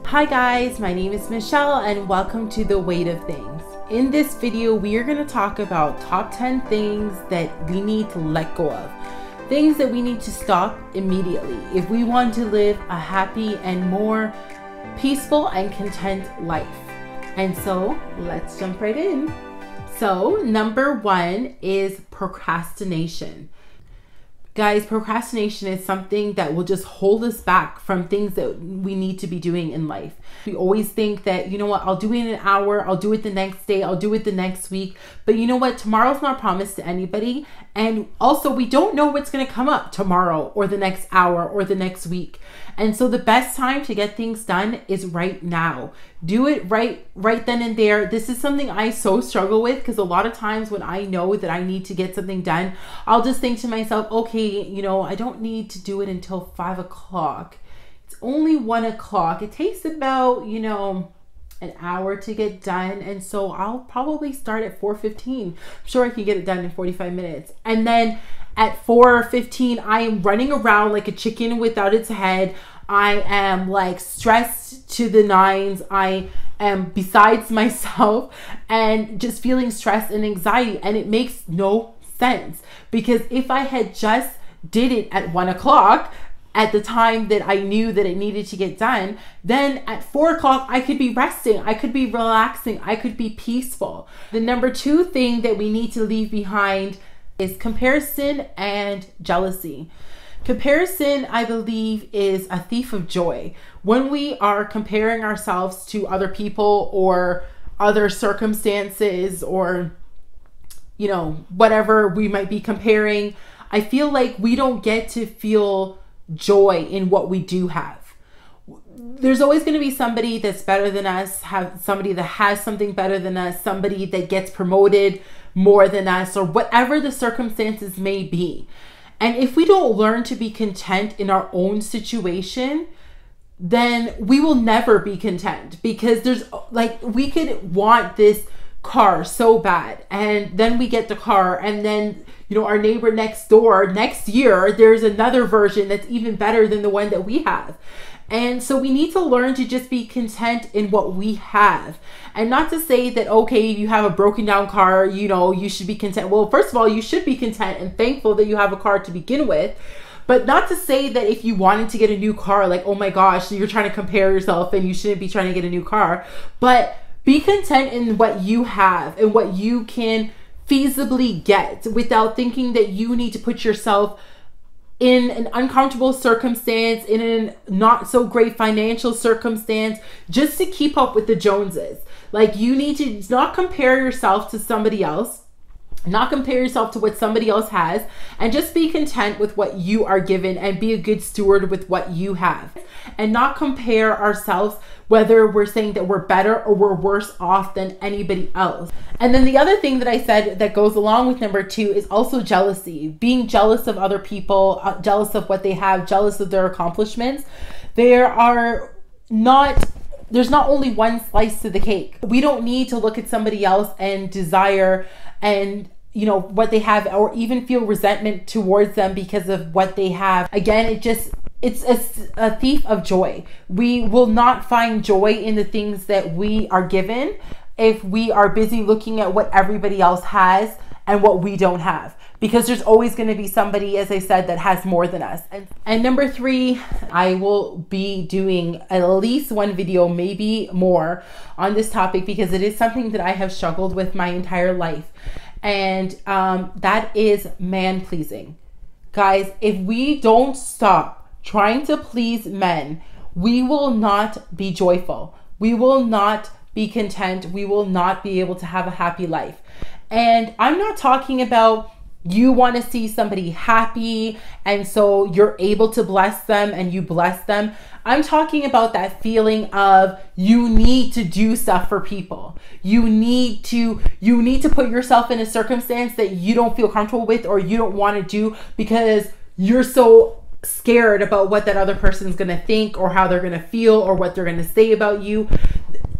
Hi guys, my name is Michelle and welcome to The Weight of Things. In this video, we are going to talk about top 10 things that we need to let go of. Things that we need to stop immediately if we want to live a happy and more peaceful and content life. And so let's jump right in. So number one is procrastination. Guys, procrastination is something that will just hold us back from things that we need to be doing in life. We always think that, you know what, I'll do it in an hour, I'll do it the next day, I'll do it the next week. But you know what, tomorrow's not promised to anybody. And also we don't know what's going to come up tomorrow or the next hour or the next week. And so the best time to get things done is right now. Do it right then and there. This is something I so struggle with because a lot of times when I know that I need to get something done, I'll just think to myself, okay, you know, I don't need to do it until 5 o'clock. It's only 1 o'clock. It takes about, you know, an hour to get done. And so I'll probably start at 4:15. I'm sure I can get it done in 45 minutes. And then at 4:15, I am running around like a chicken without its head. I am like stressed to the nines. I am besides myself and just feeling stress and anxiety. And it makes no sense because if I had just did it at 1 o'clock at the time that I knew that it needed to get done, then at 4 o'clock, I could be resting. I could be relaxing. I could be peaceful. The number two thing that we need to leave behind is comparison and jealousy. Comparison, I believe, is a thief of joy. When we are comparing ourselves to other people or other circumstances or, you know, whatever we might be comparing, I feel like we don't get to feel joy in what we do have. There's always going to be somebody that's better than us, have somebody that has something better than us, somebody that gets promoted more than us, or whatever the circumstances may be. And if we don't learn to be content in our own situation, then we will never be content because there's like, we could want this car so bad and then we get the car and then, you know, our neighbor next door, next year, there's another version that's even better than the one that we have. And so we need to learn to just be content in what we have. And not to say that, okay, you have a broken down car, you know, you should be content. Well, first of all, you should be content and thankful that you have a car to begin with. But not to say that if you wanted to get a new car, like, oh my gosh, you're trying to compare yourself and you shouldn't be trying to get a new car. But be content in what you have and what you can feasibly get without thinking that you need to put yourself in an uncomfortable circumstance, in a not so great financial circumstance, just to keep up with the Joneses. Like, you need to not compare yourself to somebody else, not compare yourself to what somebody else has, and just be content with what you are given and be a good steward with what you have. And not compare ourselves whether we're saying that we're better or we're worse off than anybody else. And then the other thing that I said that goes along with number two is also jealousy. Being jealous of other people, jealous of what they have, jealous of their accomplishments. There's not only one slice to the cake. We don't need to look at somebody else and desire and, you know, what they have, or even feel resentment towards them because of what they have. Again, it's a thief of joy. We will not find joy in the things that we are given if we are busy looking at what everybody else has and what we don't have. Because there's always going to be somebody, as I said, that has more than us. And number three, I will be doing at least one video, maybe more, on this topic because it is something that I have struggled with my entire life. And that is man-pleasing. Guys, if we don't stop trying to please men, we will not be joyful. We will not be content. We will not be able to have a happy life. And I'm not talking about you want to see somebody happy and so you're able to bless them and you bless them. I'm talking about that feeling of you need to do stuff for people. You need to put yourself in a circumstance that you don't feel comfortable with or you don't want to do because you're so scared about what that other person's going to think or how they're going to feel or what they're going to say about you,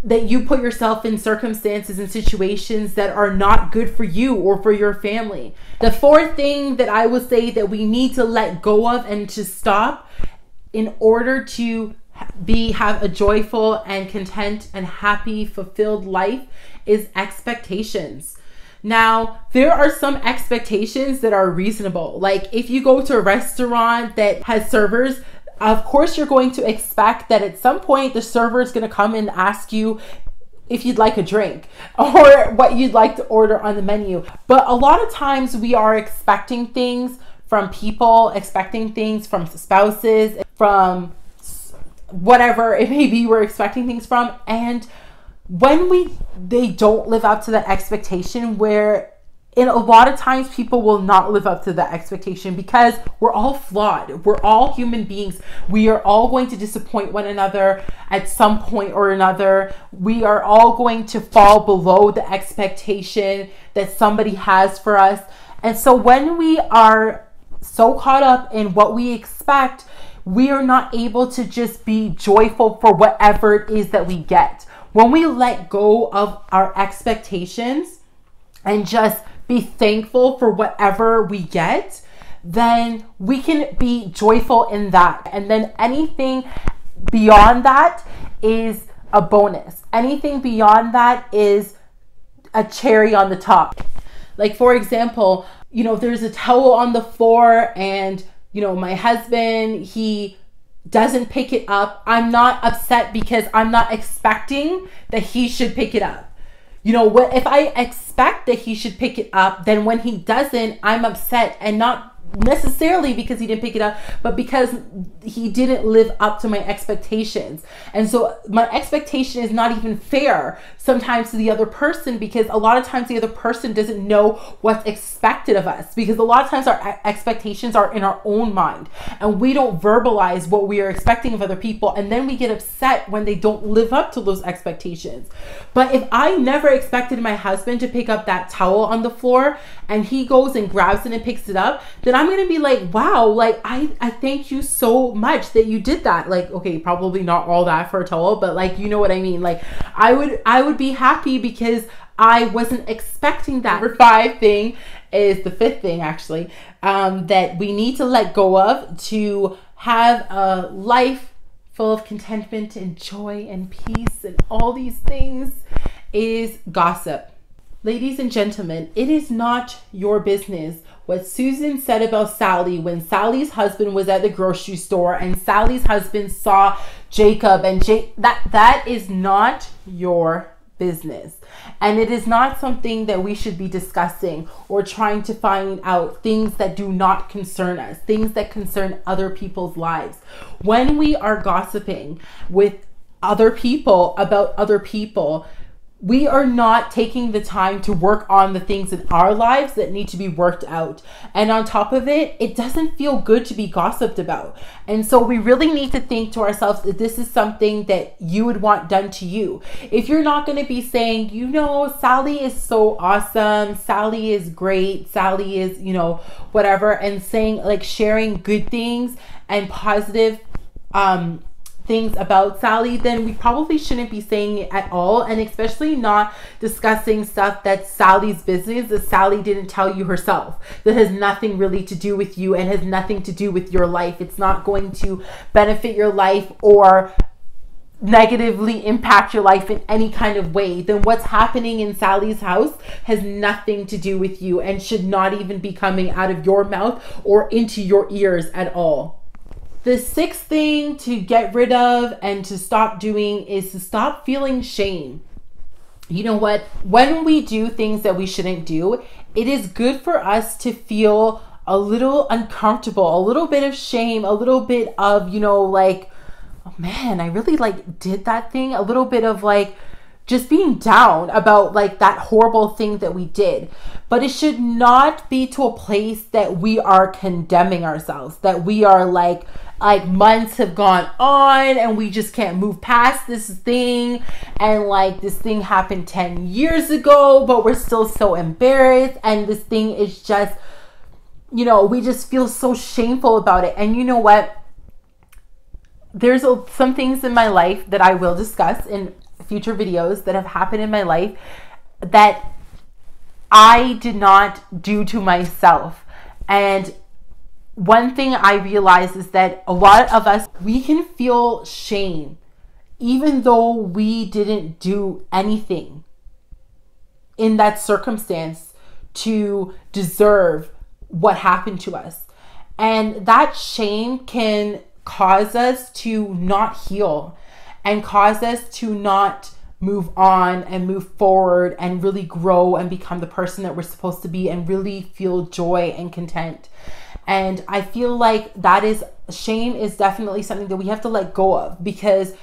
that you put yourself in circumstances and situations that are not good for you or for your family. The fourth thing that I would say that we need to let go of and to stop in order to have a joyful and content and happy, fulfilled life is expectations. Now, there are some expectations that are reasonable. Like if you go to a restaurant that has servers, of course you're going to expect that at some point the server is going to come and ask you if you'd like a drink or what you'd like to order on the menu. But a lot of times we are expecting things from people, expecting things from spouses, from whatever it may be we're expecting things from. And when they don't live up to that expectation, where in a lot of times people will not live up to that expectation, because we're all flawed. We're all human beings. We are all going to disappoint one another at some point or another. We are all going to fall below the expectation that somebody has for us. And so when we are so caught up in what we expect, we are not able to just be joyful for whatever it is that we get. When we let go of our expectations and just be thankful for whatever we get, then we can be joyful in that. And then anything beyond that is a bonus. Anything beyond that is a cherry on the top. Like for example, there's a towel on the floor and, my husband, he doesn't pick it up. I'm not upset because I'm not expecting that he should pick it up. If I expect that he should pick it up, then when he doesn't, I'm upset, and not necessarily because he didn't pick it up, but because he didn't live up to my expectations. And so my expectation is not even fair sometimes to the other person, because a lot of times the other person doesn't know what's expected of us, because a lot of times our expectations are in our own mind and we don't verbalize what we are expecting of other people, and then we get upset when they don't live up to those expectations. But if I never expected my husband to pick up that towel on the floor and he goes and grabs it and picks it up, then I'm going to be like, wow, like I thank you so much that you did that. Like, okay, probably not all that for a towel, but like, you know what I mean? Like I would be happy because I wasn't expecting that. Number 5 thing is the 5th thing actually, that we need to let go of to have a life full of contentment and joy and peace and all these things, is gossip. Ladies and gentlemen, it is not your business what Susan said about Sally when Sally's husband was at the grocery store and Sally's husband saw Jacob, and that is not your business. And it is not something that we should be discussing or trying to find out things that do not concern us, things that concern other people's lives. When we are gossiping with other people about other people, we are not taking the time to work on the things in our lives that need to be worked out. And on top of it, it doesn't feel good to be gossiped about. And so we really need to think to ourselves that this is something that you would want done to you. If you're not going to be saying, Sally is so awesome, Sally is great, Sally is, whatever, and saying, like, sharing good things and positive things about Sally, then we probably shouldn't be saying it at all, and especially not discussing stuff that's Sally's business that Sally didn't tell you herself, that has nothing really to do with you and has nothing to do with your life. It's not going to benefit your life or negatively impact your life in any kind of way. Then what's happening in Sally's house has nothing to do with you and should not even be coming out of your mouth or into your ears at all. The 6th thing to get rid of and to stop doing is to stop feeling shame. You know what? When we do things that we shouldn't do, it is good for us to feel a little uncomfortable, a little bit of shame, a little bit of, like, oh man, I really did that thing. A little bit of just being down about that horrible thing that we did. But it should not be to a place that we are condemning ourselves, that we are like months have gone on and we just can't move past this thing, and this thing happened 10 years ago, but we're still so embarrassed, and this thing is just, we just feel so shameful about it. And you know what? There's some things in my life that I will discuss in future videos that have happened in my life that I did not do to myself. And one thing I realized is that a lot of us, we can feel shame even though we didn't do anything in that circumstance to deserve what happened to us. And that shame can cause us to not heal and cause us to not move on and move forward and really grow and become the person that we're supposed to be and really feel joy and content. And I feel like shame is definitely something that we have to let go of, because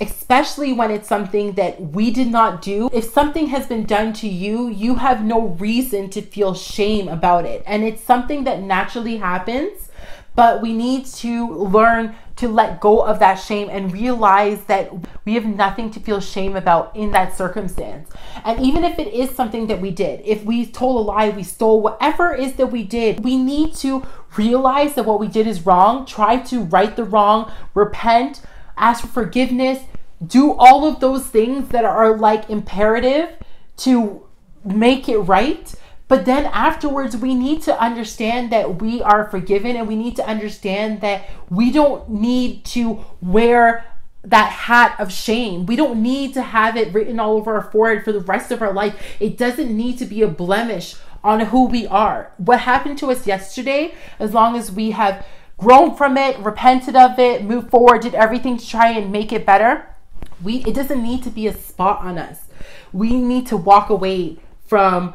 especially when it's something that we did not do. If something has been done to you, you have no reason to feel shame about it. And it's something that naturally happens, but we need to learn to let go of that shame and realize that we have nothing to feel shame about in that circumstance. And even if it is something that we did, if we told a lie, we stole, whatever it is that we did, we need to realize that what we did is wrong, try to right the wrong, repent, ask for forgiveness, do all of those things that are like imperative to make it right. But then afterwards, we need to understand that we are forgiven, and we need to understand that we don't need to wear that hat of shame. We don't need to have it written all over our forehead for the rest of our life. It doesn't need to be a blemish on who we are. What happened to us yesterday, as long as we have grown from it, repented of it, moved forward, did everything to try and make it better, it doesn't need to be a spot on us. We need to walk away from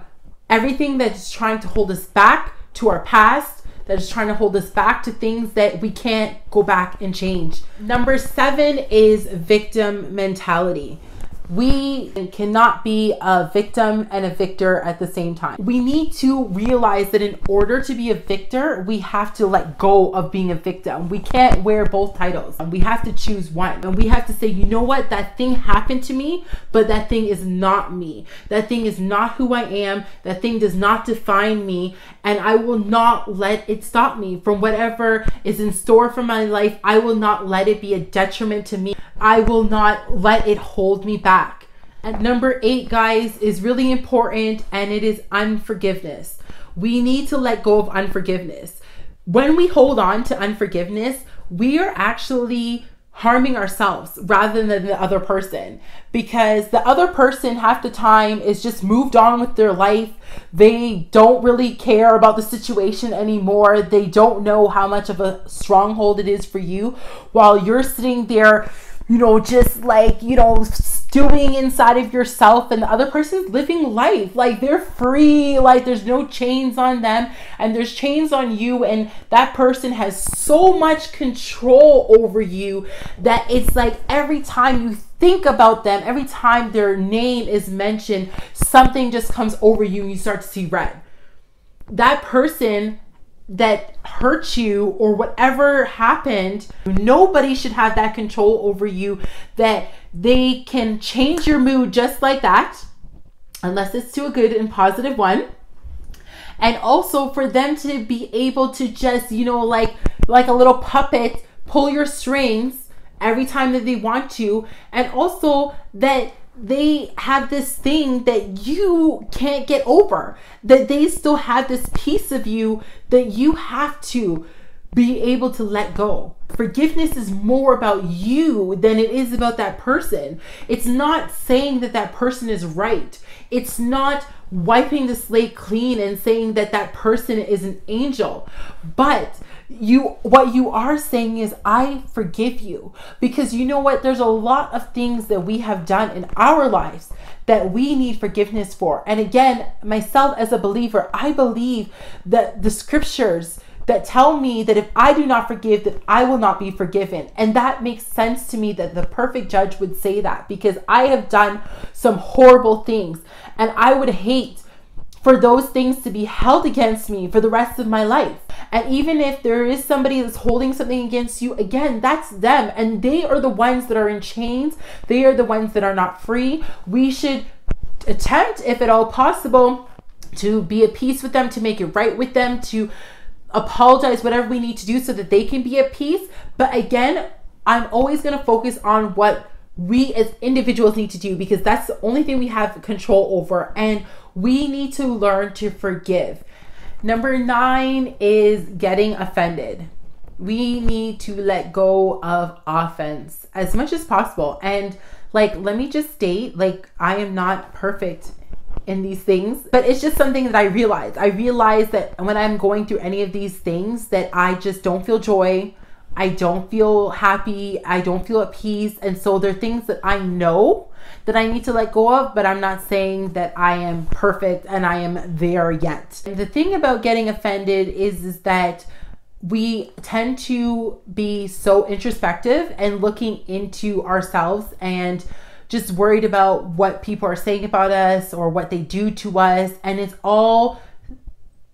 everything that's trying to hold us back to our past, that is trying to hold us back to things that we can't go back and change. Number 7 is victim mentality. We cannot be a victim and a victor at the same time. We need to realize that in order to be a victor, we have to let go of being a victim. We can't wear both titles. We have to choose one. And we have to say, you know what? That thing happened to me, but that thing is not me. That thing is not who I am. That thing does not define me. And I will not let it stop me from whatever is in store for my life. I will not let it be a detriment to me. I will not let it hold me back. And number 8, guys, is really important, and it is unforgiveness. We need to let go of unforgiveness. When we hold on to unforgiveness, we are actually harming ourselves rather than the other person, because the other person half the time is just moved on with their life. They don't really care about the situation anymore. They don't know how much of a stronghold it is for you, while you're sitting there, just like, stewing inside of yourself, and the other person's living life. Like, they're free, like there's no chains on them and there's chains on you, and that person has so much control over you that it's like every time you think about them, every time their name is mentioned, something just comes over you and you start to see red. That person that hurt you or whatever happened, nobody should have that control over you, that they can change your mood just like that, unless it's to a good and positive one. And also for them to be able to just, like a little puppet, pull your strings every time that they want to. And also that they have this thing that you can't get over, that they still have this piece of you that you have to be able to let go. Forgiveness is more about you than it is about that person. It's not saying that that person is right. It's not wiping the slate clean and saying that that person is an angel. But what you are saying is, I forgive you, because you know what? There's a lot of things that we have done in our lives that we need forgiveness for. And again, myself as a believer, I believe that the scriptures that tell me that if I do not forgive, that I will not be forgiven. And that makes sense to me that the perfect judge would say that, because I have done some horrible things and I would hate for those things to be held against me for the rest of my life. And even if there is somebody that's holding something against you, again, that's them. And they are the ones that are in chains. They are the ones that are not free. We should attempt, if at all possible, to be at peace with them, to make it right with them, to apologize, whatever we need to do so that they can be at peace. But again, I'm always going to focus on what we as individuals need to do, because that's the only thing we have control over. And we need to learn to forgive. Number 9 is getting offended. We need to let go of offense as much as possible. And like, let me just state, like, I am not perfect in these things, but it's just something that I realize. I realize that when I'm going through any of these things, that I just don't feel joy. I don't feel happy. I don't feel at peace. And so there are things that I know that I need to let go of, but I'm not saying that I am perfect and I am there yet. And the thing about getting offended is that we tend to be so introspective and looking into ourselves and just worried about what people are saying about us or what they do to us. And it's all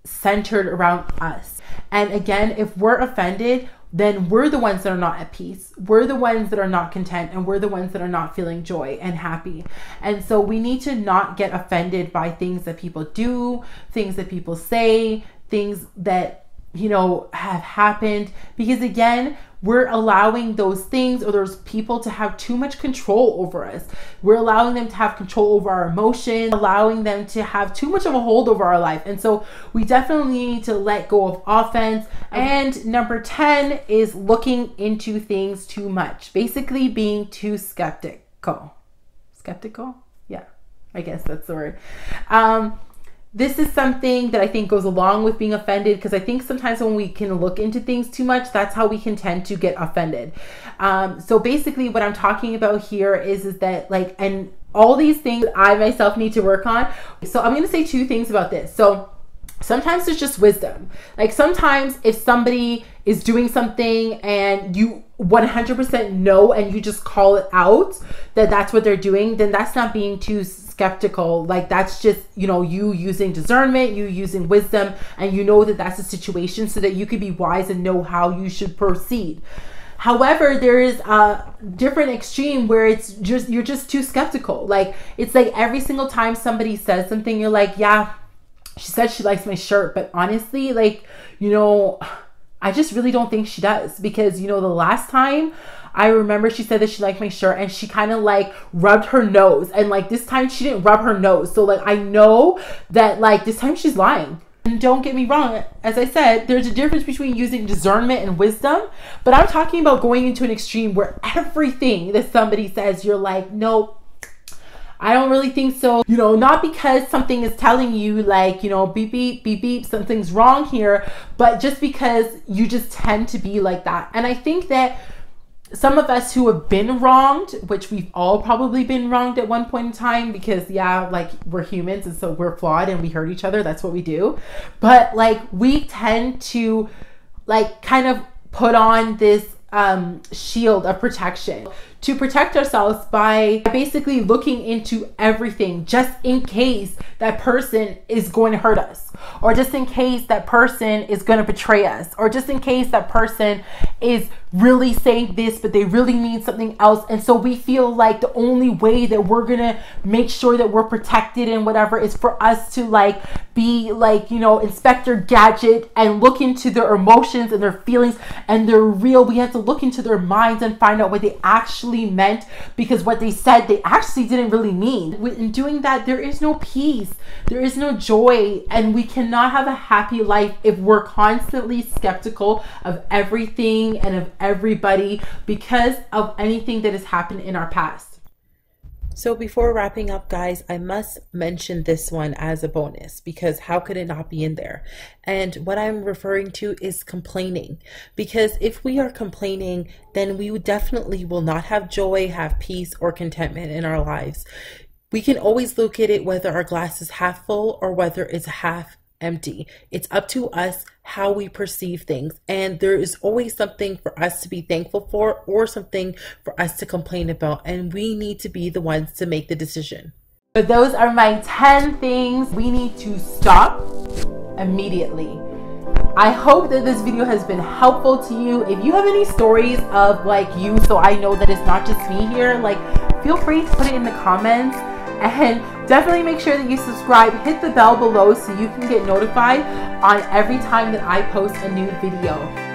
centered around us. And again, if we're offended, then we're the ones that are not at peace. We're the ones that are not content, and we're the ones that are not feeling joy and happy. And so we need to not get offended by things that people do, things that people say, things that, you know, have happened, because again, we're allowing those things or those people to have too much control over us. We're allowing them to have control over our emotions, allowing them to have too much of a hold over our life. And so we definitely need to let go of offense. And number 10 is looking into things too much. Basically being too skeptical. Skeptical? Yeah, I guess that's the word. This is something that I think goes along with being offended, because I think sometimes when we can look into things too much, that's how we can tend to get offended. So basically what I'm talking about here is that, like, and all these things I myself need to work on. So I'm going to say 2 things about this. So sometimes there's just wisdom. Like sometimes if somebody is doing something and you 100% know and you just call it out that that's what they're doing, then that's not being too skeptical. Like that's just, you know, you using discernment, you using wisdom, and you know that that's a situation so that you could be wise and know how you should proceed. However, there is a different extreme where it's just, you're just too skeptical. Like it's like every single time somebody says something, you're like, yeah, she said she likes my shirt, but honestly, like, you know, I just really don't think she does, because, you know, the last time I remember she said that she liked my shirt and she kind of like rubbed her nose, and like this time she didn't rub her nose. So like I know that like this time she's lying. And don't get me wrong, as I said, there's a difference between using discernment and wisdom, but I'm talking about going into an extreme where everything that somebody says, you're like, nope, I don't really think so. You know, not because something is telling you like, you know, beep, beep, beep, beep, something's wrong here, but just because you just tend to be like that. And I think that some of us who have been wronged, which we've all probably been wronged at one point in time, because yeah, like we're humans and so we're flawed and we hurt each other. That's what we do. But like we tend to like kind of put on this shield of protection to protect ourselves by basically looking into everything just in case that person is going to hurt us, or just in case that person is going to betray us, or just in case that person is really saying this but they really mean something else. And so we feel like the only way that we're gonna make sure that we're protected and whatever is for us to like be like, you know, Inspector Gadget and look into their emotions and their feelings, and they're real. We have to look into their minds and find out what they actually meant, because what they said they actually didn't really mean. In doing that, there is no peace, there is no joy, and we cannot have a happy life if we're constantly skeptical of everything and of everybody because of anything that has happened in our past. So before wrapping up, guys, I must mention this one as a bonus, because how could it not be in there? And what I'm referring to is complaining, because if we are complaining, then we definitely will not have joy, have peace, or contentment in our lives. We can always look at it whether our glass is half full or whether it's half empty. It's up to us how we perceive things, and there is always something for us to be thankful for or something for us to complain about, and we need to be the ones to make the decision. But those are my 10 things we need to stop immediately. I hope that this video has been helpful to you. If you have any stories of like you, so I know that it's not just me here, like feel free to put it in the comments. And definitely make sure that you subscribe, hit the bell below so you can get notified on every time that I post a new video.